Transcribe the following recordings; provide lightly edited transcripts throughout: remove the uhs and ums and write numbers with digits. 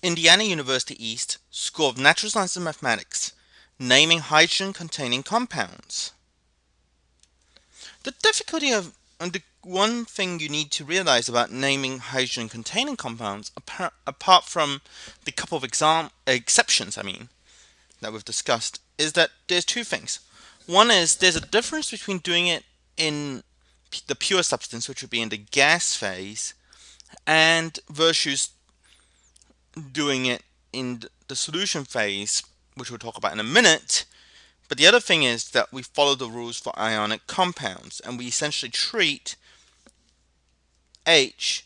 Indiana University East, School of Natural Science and Mathematics, naming hydrogen-containing compounds. The difficulty of and the one thing you need to realize about naming hydrogen-containing compounds, apart from the couple of exceptions, that we've discussed, is that there's two things. One is there's a difference between doing it in the pure substance, which would be in the gas phase, and versus doing it in the solution phase, which we'll talk about in a minute. But the other thing is that we follow the rules for ionic compounds, and we essentially treat H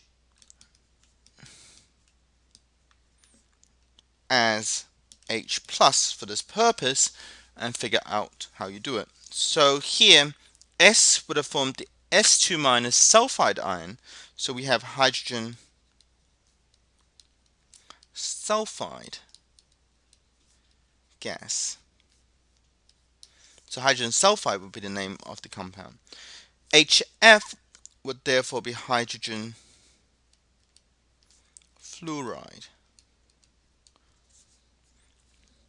as H plus for this purpose and figure out how you do it. So here, S would have formed the S2 minus sulfide ion, so we have hydrogen sulfide gas. So hydrogen sulfide would be the name of the compound. HF would therefore be hydrogen fluoride.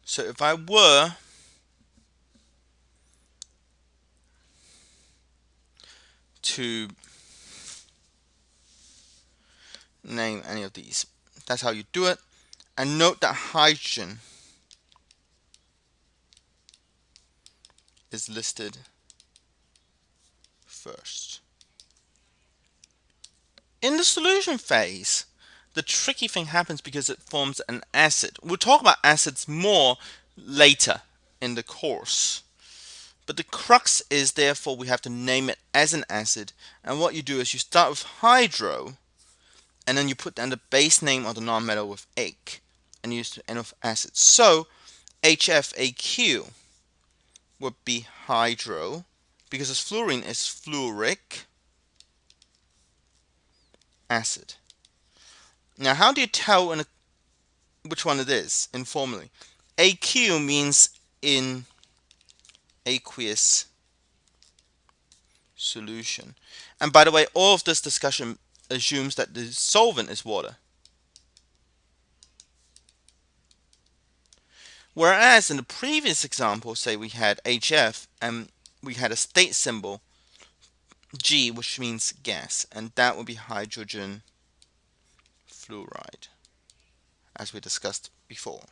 So if I were to name any of these, that's how you do it. And note that hydrogen is listed first. In the solution phase, the tricky thing happens because it forms an acid. We'll talk about acids more later in the course. But the crux is, therefore, we have to name it as an acid. And what you do is you start with hydro, and then you put down the base name of the nonmetal with ake, and you use to end with acid. So HFAQ would be hydro, because this fluorine is fluoric acid. Now, how do you tell which one it is informally? AQ means in aqueous solution. And by the way, all of this discussion assumes that the solvent is water. Whereas in the previous example, say we had HF and we had a state symbol G, which means gas, and that would be hydrogen fluoride, as we discussed before.